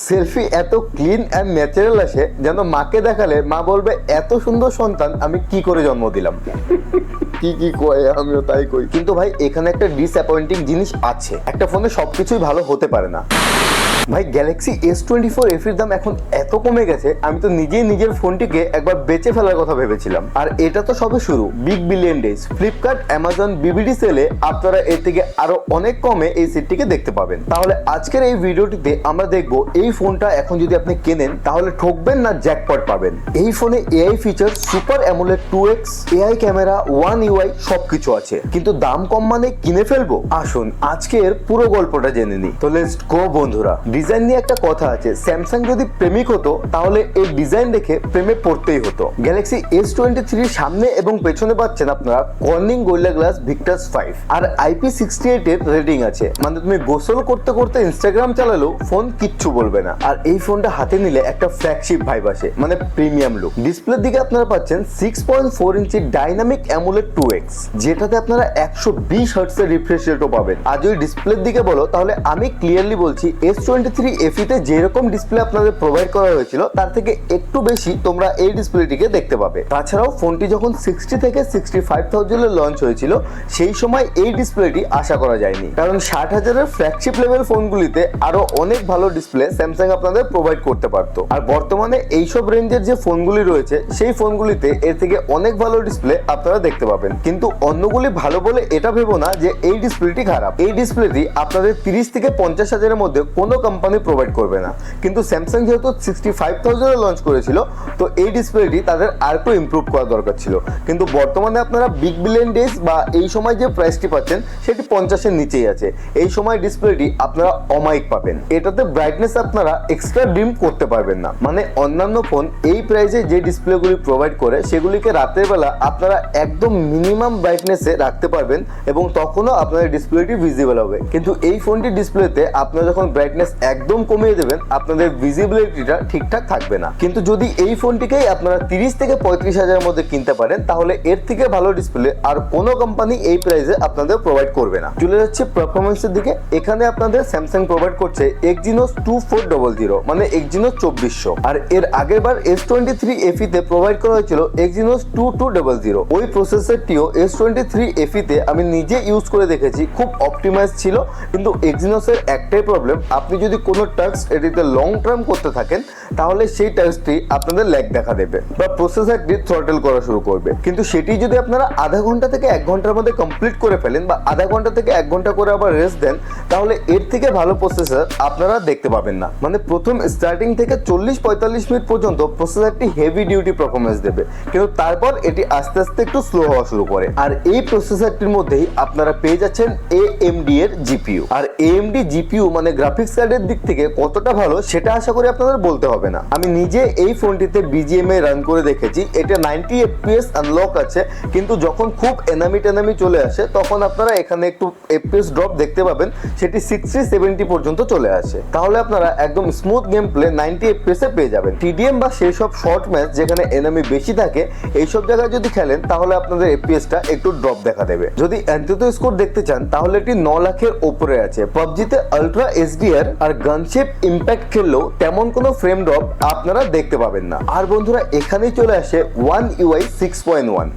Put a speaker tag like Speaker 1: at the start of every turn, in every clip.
Speaker 1: Selfie এত clean and natural আসে যেন মাকে দেখালে মা বলবে এত সুন্দর সন্তান আমি কি করে জন্ম দিলাম। কি কয় আমিও তাই কই। কিন্তু ভাই এখানে একটা ডিসঅ্যাপয়েন্টিং জিনিস আছে, একটা ফোনে সবকিছুই ভালো হতে পারে না। ভাই গ্যালাক্সি S24 এর দাম এখন এত কমে গেছে, আমি তো নিজেই নিজের ফোনটিকে একবার বেচে ফেলার কথা ভেবেছিলাম। আর এটা তো সবে শুরু, big billion days. Flipkart, Amazon, বিবিডি সেলে আপনারা এর থেকে আরো অনেক কমে এই সেটটিকে দেখতে পাবেন। তাহলে আজকের এই ভিডিওটিতে আমরা দেখবো এই ফোনটা এখন যদি আপনি কেনেন তাহলে ঠকবেন না জ্যাকপট পাবেন। এই ফোনে AI feature, super AMOLED 2x, AI camera, one UI সবকিছু আছে, কিন্তু দাম কম মানে কিনে ফেলবো? আসুন আজকের পুরো গল্পটা জেনে নিই। তো লেটস গো বন্ধুরা। ডিজাইন নিয়ে একটা কথা আছে, স্যামসাং যদি প্রেমিক হতো তাহলে এই ডিজাইন দেখে প্রেমে পড়তেই হতো। গ্যালাক্সি S23 সামনে এবং পেছনে পাচ্ছেন আপনারা কর্নিং গোরিলা গ্লাস ভিক্টাস 5 আর IP68 এর রেটিং আছে, মানে তুমি গোসল করতে করতে ইনস্টাগ্রাম চালালেও ফোন কিচ্ছু বলবে না। আর এই ফোনটা হাতে নিলে একটা ফ্ল্যাগশিপ ভাইব আসে, মানে প্রিমিয়াম লুক। ডিসপ্লের দিকে আপনারা পাচ্ছেন 6.4 ইঞ্চি ডাইনামিক অ্যামোলেড 2x, যেটাতে আপনারা 120 হার্টজ এর রিফ্রেশ রেটও পাবেন। আর যদি ডিসপ্লের দিকে বলো তাহলে আমি ক্লিয়ারলি বলছি S23 FE তে যেরকম ডিসপ্লে আপনাদের প্রোভাইড করা হয়েছিল তার থেকে একটু বেশি তোমরা এই ডিসপ্লেটিকে দেখতে পাবে। তাছাড়াও ফোনটি যখন 60 থেকে 65,000 এ লঞ্চ হয়েছিল সেই সময় এই ডিসপ্লেটি আশা করা যায়নি, কারণ 60,000 এর ফ্ল্যাগশিপ লেভেল ফোনগুলিতে আরো অনেক ভালো ডিসপ্লে স্যামসাং আপনাদের প্রোভাইড করতে পারতো। আর বর্তমানে এইসব রেঞ্জের যে ফোনগুলি রয়েছে সেই ফোনগুলিতে এর থেকে অনেক ভালো ডিসপ্লে আপনারা দেখতে পাবেন। কিন্তু অন্যগুলি ভালো বলে এটা ভেবো না যে এই ডিসপ্লেটি খারাপ। এই ডিসপ্লেটি আপনাদের 30 থেকে 50,000 এর মধ্যে কোনো কোম্পানি প্রোভাইড করবে না, কিন্তু স্যামসাং যেহেতু 65,000 এ লঞ্চ করেছিল তো এই ডিসপ্লেটি তাদের আর একটু ইমপ্রুভ করা দরকার ছিল। কিন্তু বর্তমানে আপনারা বিগ বিলিয়ন ডেজ বা এই সময় যে প্রাইসটি পাচ্ছেন সেটি 50 এর নিচেই আছে। এই সময় ডিসপ্লেটি আপনারা অমাইক পাবেন, এটাতে ব্রাইটনেস আপনারা এক্সট্রা ডিম করতে পারবেন না। মানে অন্যান্য ফোন এই প্রাইসে যে ডিসপ্লেগুলি প্রোভাইড করে সেগুলিকে রাতের বেলা আপনারা একদম মিনিমাম ব্রাইটনেসে রাখতে পারবেন এবং তখনও আপনাদের ডিসপ্লেটি ভিজিবল হবে। কিন্তু এই ফোনটির ডিসপ্লেতে আপনারা যখন ব্রাইটনেস একদম কমিয়ে দেবেন আপনাদের ভিজিবিলিটিটা ঠিকঠাক থাকবে না। কিন্তু যদি এই ফোনটিকেই আপনারা 30 থেকে 35,000 এর মধ্যে কিনতে পারেন তাহলে এর থেকে ভালো ডিসপ্লে আর কোনো কোম্পানি এই প্রাইসে আপনাদের প্রোভাইড করবে না। চলে যাচ্ছে পারফরমেন্সের দিকে। এখানে আপনাদের স্যামসাং প্রোভাইড করছে Exynos 2400, মানে Exynos 2400। আর এর আগের বার S23 FE তে প্রোভাইড করা হয়েছিল Exynos 2200। ওই প্রসেসরটিও S23 FE তে আমি নিজে ইউজ করে দেখেছি, খুব অপটিমাইজ ছিল। কিন্তু Exynos এর একটাই প্রবলেম, আপনি যদি কোনো টাস্ক এটিতে লং টার্ম করতে থাকেন তাহলে সেই টাস্কটি আপনাদের ল্যাগ দেখা দেবে বা প্রসেসরটি থ্রটল করা শুরু করবে। কিন্তু সেটি যদি আপনারা আধা ঘন্টা থেকে 1 ঘন্টার মধ্যে কমপ্লিট করে ফেলেন বা আধা ঘন্টা থেকে 1 ঘন্টা করে আবার রেস্ট দেন তাহলে এর থেকে ভালো প্রসেসর আপনারা দেখতে পাবেন না। মানে প্রথম স্টার্টিং থেকে 40-45 মিনিট পর্যন্ত প্রসেসরটি হেভি ডিউটি পারফরমেন্স দেবে, কিন্তু তারপর এটি আস্তে আস্তে একটু স্লো হওয়া শুরু করে। আর এই প্রসেসরটির মধ্যেই আপনারা পেয়ে যাচ্ছেন AMD এর জিপিইউ। আর AMD জিপিইউ মানে গ্রাফিক্স কার্ডের দিক থেকে কতটা ভালো সেটা আশা করি আপনাদের বলতে হবে না। আমি নিজে এই ফোনটিতে BGMI রান করে দেখেছি, এটা 90 FPS আনলক আছে, কিন্তু যখন খুব এনামি চলে আসে তখন আপনারা এখানে একটু FPS ড্রপ দেখতে পাবেন, সেটি 60-70 পর্যন্ত চলে আসে। তাহলে আপনারা একদম স্মুথ গেম প্লে 90 FPS এ পেয়ে যাবেন। TDM বা সেই সব শর্ট ম্যাচ যেখানে এনামি বেশি থাকে এইসব জায়গায় যদি খেলেন তাহলে আপনাদের FPS-টা একটু ড্রপ দেখা দেবে। যদি অ্যান্টিতো স্কোর দেখতে চান তাহলে এটি 9 লাখের উপরে আছে। PUBG-তে আলট্রা HDR আর গানশেপ ইম্প্যাক্ট খেললেও তেমন কোনো ফ্রেম ড্রপ আপনারা দেখতে পাবেন না। আর বন্ধুরা এখানেই চলে আসে One UI 6.1,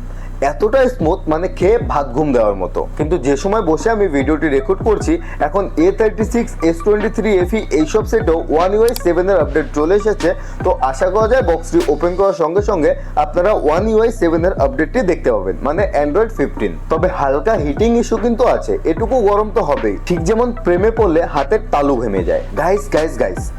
Speaker 1: এতটা স্মুথ মানে খেয়ে ভাত ঘুম দেওয়ার মতো। কিন্তু যে সময় বসে আমি ভিডিওটি রেকর্ড করছি এখন A36, S23 FE এইসব সেটেও One UI 7 এর আপডেট চলে এসেছে। তো আশা করা যায় বক্সটি ওপেন করার সঙ্গে সঙ্গে আপনারা One UI 7 এর আপডেটটি দেখতে পাবেন, মানে Android 15। তবে হালকা হিটিং ইস্যু কিন্তু আছে, এটুকু গরম তো হবেই, ঠিক যেমন প্রেমে পড়লে হাতের তালু ঘেমে যায়। গাইস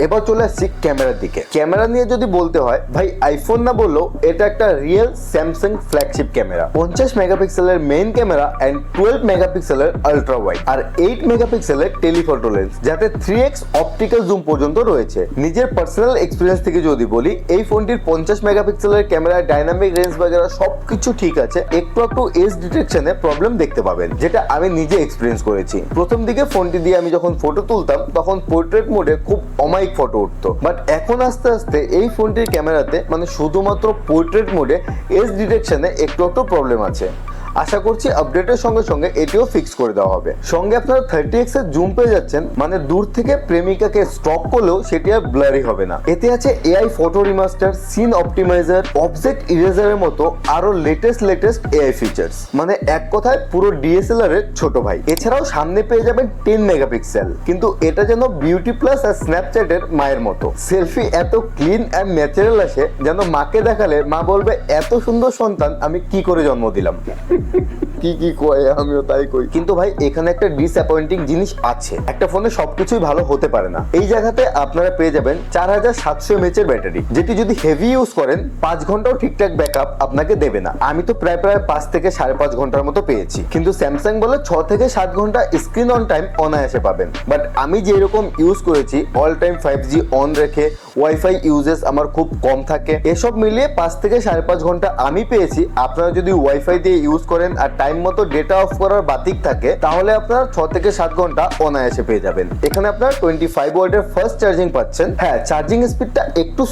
Speaker 1: এবার চলে আসছি ক্যামেরার দিকে। ক্যামেরা নিয়ে যদি বলতে হয় ভাই আইফোন না বললেও এটা একটা রিয়েল স্যামসাং ফ্ল্যাগশিপ ক্যামেরা। 50 মেগাপিক্সেলের মেইন ক্যামেরা এন্ড 12 মেগাপিক্সেলের আলট্রা ওয়াইড আর 8 মেগাপিক্সেলের টেলিফটো লেন্স, যাতে 3x অপটিক্যাল জুম পর্যন্ত রয়েছে। নিজের পার্সোনাল এক্সপিরিয়েন্স থেকে যদি বলি এই ফোনটির 50 মেগাপিক্সেলের ক্যামেরা, ডাইনামিক রেঞ্জ বাগেরা সবকিছু ঠিক আছে, একটু এজ ডিটেকশনে প্রবলেম দেখতে পাবেন, যেটা আমি নিজে এক্সপিরিয়েন্স করেছি। প্রথম দিকে ফোনটি দিয়ে আমি যখন ফটো তুলতাম তখন পোর্ট্রেট মোডে খুব অমাইক ফটো উঠতো, বাট এখন আস্তে আস্তে এই ফোনটির ক্যামেরাতে মানে শুধুমাত্র পোর্ট্রেট মোডে এজ ডিটেকশনে একটু প্রবলেম আছে। আশা করছি আপডেটের সঙ্গে সঙ্গে এটিও ফিক্স করে দেওয়া হবে। সঙ্গে আপনারা 30x এর জুম পেয়ে যাচ্ছেন, মানে দূর থেকে প্রেমিকাকে স্টপ করলেও সেটি আর ব্লারি হবে না। এতে আছে AI photo remaster, scene optimizer, object ইরেজারের মতো আরো লেটেস্ট এআই ফিচার্স, মানে এক কথায় পুরো ডিএসএলআর এর ছোট ভাই। এছাড়াও সামনে পেয়ে যাবেন 10 মেগাপিক্সেল, কিন্তু এটা যেন বিউটি প্লাস আর স্ন্যাপচ্যাটের মায়ের মতো। সেলফি এত ক্লিন অ্যান্ড ন্যাচারাল আসে যেন মাকে দেখালে মা বলবে এত সুন্দর সন্তান আমি কি করে জন্ম দিলাম। কি কয় আমিও তাই কই। কিন্তু ভাই এখানে একটা ডিসঅ্যাপয়েন্টিং জিনিস আছে, একটা ফোনে সবকিছুই ভালো হতে পারে না। এই জায়গাতে আপনারা পেয়ে যাবেন 4700 mAh এর ব্যাটারি, যেটি যদি হেভি ইউজ করেন 5 ঘন্টাও ঠিকঠাক ব্যাকআপ আপনাকে দেবে না। আমি তো প্রায় 5 থেকে 5.5 ঘন্টার মতো পেয়েছি, কিন্তু স্যামসাং বলে 6 থেকে 7 ঘন্টা স্ক্রিন অন টাইম অনায়াসে পাবেন। বাট আমি যেরকম ইউজ করেছি অল টাইম 5G অন রেখে, ওয়াইফাই ইউজেস আমার খুব কম থাকে, এসব মিলিয়ে 5 থেকে 5.5 ঘন্টা আমি পেয়েছি। আপনারা যদি ওয়াইফাই দিয়ে ইউজ করেন আর টাইম মতো ডেটা অফ করার বাতিক থাকে, তাহলে আপনারা 6 থেকে 7 ঘন্টা অনায়াসে পেয়ে যাবেন। এখানে আপনারা 25 ওয়াটের ফাস্ট চার্জিং পাচ্ছেন। হ্যাঁ, চার্জিং স্পিডটা একটু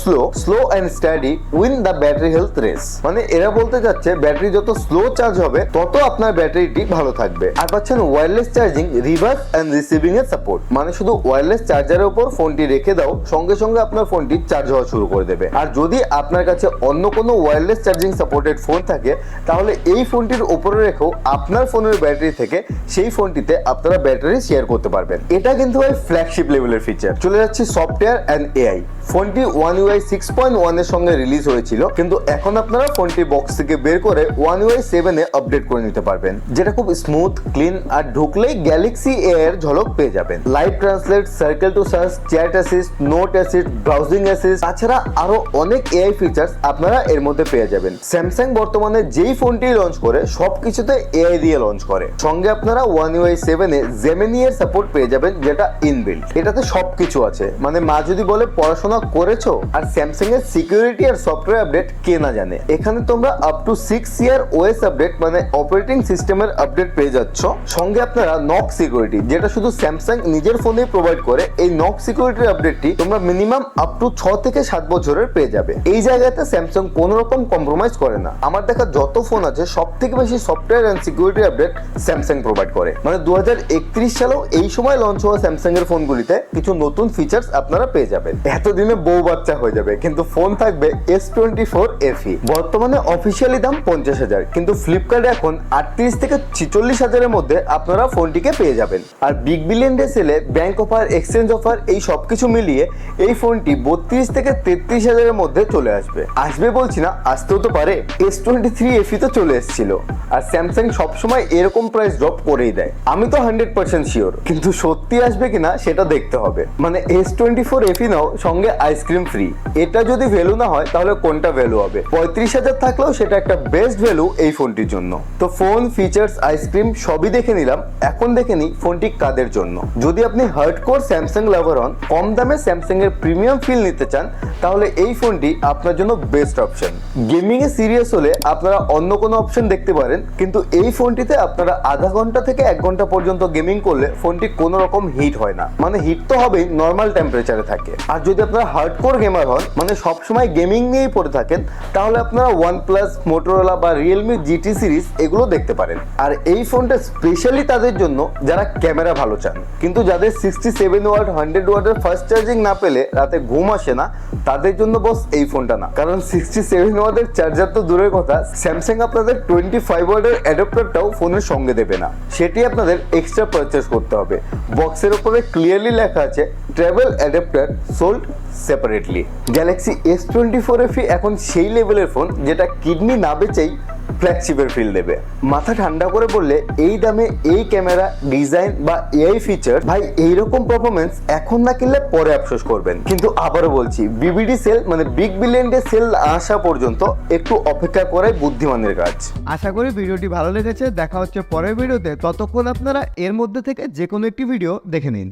Speaker 1: slow and steady win the battery health race, মানে এরা বলতে যাচ্ছে ব্যাটারি যত স্লো চার্জ হবে তত আপনার ব্যাটারিটি ভালো থাকবে। আর পাচ্ছেন wireless charging, reverse and receiving এর সাপোর্ট, মানে শুধু ওয়্যারলেস চার্জারের উপর ফোনটি রেখে দাও, সঙ্গে সঙ্গে আপনার ফোনটি চার্জ হওয়া শুরু করে দেবে। আর যদি আপনার কাছে অন্য কোনো ওয়্যারলেস চার্জিং সাপোর্টেড ফোন থাকে, তাহলে এই ফোনটির উপরে রেখেও আপনার ফোনের ব্যাটারি থেকে সেই ফোনটিতে আপনারা ব্যাটারি শেয়ার করতে পারবেন। এটা কিন্তু ভাই ফ্ল্যাগশিপ লেভেলের ফিচার। চলে যাচ্ছে সফটওয়্যার এন্ড এআই। ফোনটি One UI 6.1 এর সঙ্গে রিলিজ হয়েছিল, কিন্তু এখন আপনারা ফোনটি বক্স থেকে বের করে One UI 7 এ আপডেট করে নিতে পারবেন, যেটা খুব স্মুথ, ক্লিন, আর ঢুকলেই গ্যালাক্সি এআই এর ঝলক পেয়ে যাবেন। Live translate, circle to search, chat assist, note assist, browsing assist, তাছাড়া আরো অনেক এআই ফিচার্স আপনারা এর মধ্যে পেয়ে যাবেন। স্যামসাং বর্তমানে যেই ফোনটি লঞ্চ করে সবকিছুতে এআই দিয়ে লঞ্চ করে। সঙ্গে আপনারা One UI 7 এ জেমিনি এর সাপোর্ট পেয়ে যাবেন, যেটা ইনবিল্ট। এটাতে সবকিছু আছে, মানে মা যদি বলে পড়াশোনা করেছো। আর স্যামসাং এর সিকিউরিটি আর সফটওয়্যার আপডেট কে না জানে। এখানে তোমরা up to 6 year OS update, মানে অপারেটিং সিস্টেমের আপডেট পেয়ে যাচ্ছ। সঙ্গে আপনারা নক সিকিউরিটি, যেটা শুধু স্যামসাং নিজের ফোনে প্রোভাইড করে, এই নক সিকিউরিটির আপডেটটি তোমরা মিনিমাম আপ টু 6 থেকে 7 বছরের পেয়ে যাবে। এই জায়গাতে স্যামসাং কোনো রকম কম্প্রোমাইজ করে না। আমার দেখা যত ফোন আছে সব থেকে বেশি software and security update Samsung provide করে। মানে 2031 সালেও এই সময় লঞ্চ হওয়া স্যামসাং এর ফোনগুলিতে কিছু নতুন ফিচার্স আপনারা পেয়ে যাবেন। এতদিনে বউ বাচ্চা হয়ে যাবে, কিন্তু ফোন থাকবে S24 FE। বর্তমানে অফিসিয়ালি দাম 50,000, কিন্তু ফ্লিপকার্টে এখন 38 থেকে 46,000 এর মধ্যে আপনারা ফোনটিকে পেয়ে যাবেন। আর বিগ বিলিয়ন ডে সেলে ব্যাংক অফার, এক্সচেঞ্জ অফার, এই সবকিছু মিলিয়ে এই ফোনটি 32 থেকে 33,000 এর মধ্যে চলে আসবে বলছি না, আসতেও তো পারে। S23 FE তো চলে এসেছিল, আর স্যামসাং সবসময় এরকম প্রাইস ড্রপ করেই দেয়। আমি তো 100% শিওর, কিন্তু সত্যি আসবে কিনা সেটা দেখতে হবে। মানে S24 FE নাও, সঙ্গে আইসক্রিম ফ্রি। এটা যদি ভ্যালু না হয় তাহলে কোনটা ভ্যালু হবে? 35,000 থাকলেও সেটা একটা বেস্ট ভ্যালু এই ফোনটির জন্য। তো ফোন, ফিচার্স, আইসক্রিম সবই দেখে নিলাম, এখন দেখে নিই ফোনটি কাদের জন্য। যদি আপনি হার্ডকোর স্যামসাং লাভার হন, কম দামে স্যামসাং এর প্রিমিয়াম ফিল নিতে চান, তাহলে এই ফোনটি আপনার জন্য বেস্ট অপশন। গেমিং এ সিরিয়াস হলে আপনারা অন্য কোনো অপশন দেখতে পারেন, কিন্তু এই ফোনটিতে আপনারা আধা ঘন্টা থেকে 1 ঘন্টা পর্যন্ত গেমিং করলে ফোনটি কোনো রকম হিট হয় না। মানে হিট তো হবেই, নর্মাল টেম্পারেচারে থাকে। আর যদি আপনারা হার্ডকোর গেমার হন, মানে সবসময় গেমিং নিয়েই পড়ে থাকেন, তাহলে আপনারা OnePlus, Motorola বা Realme GT সিরিজ এগুলো দেখতে পারেন। আর এই ফোনটা স্পেশালি তাদের জন্য যারা ক্যামেরা ভালো চান, কিন্তু যাদের 67 ওয়াট 100 ওয়াটের ফাস্ট চার্জিং না পেলে রাতে ঘুম আসে না, তাদের জন্য বস এই ফোনটা না। কারণ 67 ওয়াটের চার্জার তো দূরের কথা, স্যামসাং আপনাদের 25 ওয়াটের অ্যাডাপ্টারটাও ফোনের সঙ্গে দেবে না, সেটি আপনাদের এক্সট্রা পারচেস করতে হবে। বক্সের উপরে ক্লিয়ারলি লেখা আছে travel adapter sold separately. Galaxy S24 FE এখন সেই লেভেলের ফোন যেটা কিডনি না বেচেই ফ্ল্যাগশিপের ফিল দেবে। মাথা ঠান্ডা করে বললে এই দামে এই ক্যামেরা, ডিজাইন বা এআই ফিচার, ভাই এইরকম পারফরমেন্স এখন না কিনলে পরে আফসোস করবেন। কিন্তু আবারও বলছি, বিবিডি সেল মানে বিগ বিলিয়ন ডে সেল আসা পর্যন্ত একটু অপেক্ষা করাই বুদ্ধিমানের কাজ।
Speaker 2: আশা করি ভিডিওটি ভালো লেগেছে। দেখা হচ্ছে পরের ভিডিওতে, ততক্ষণ আপনারা এর মধ্যে থেকে যে কোনো একটি ভিডিও দেখে নিন।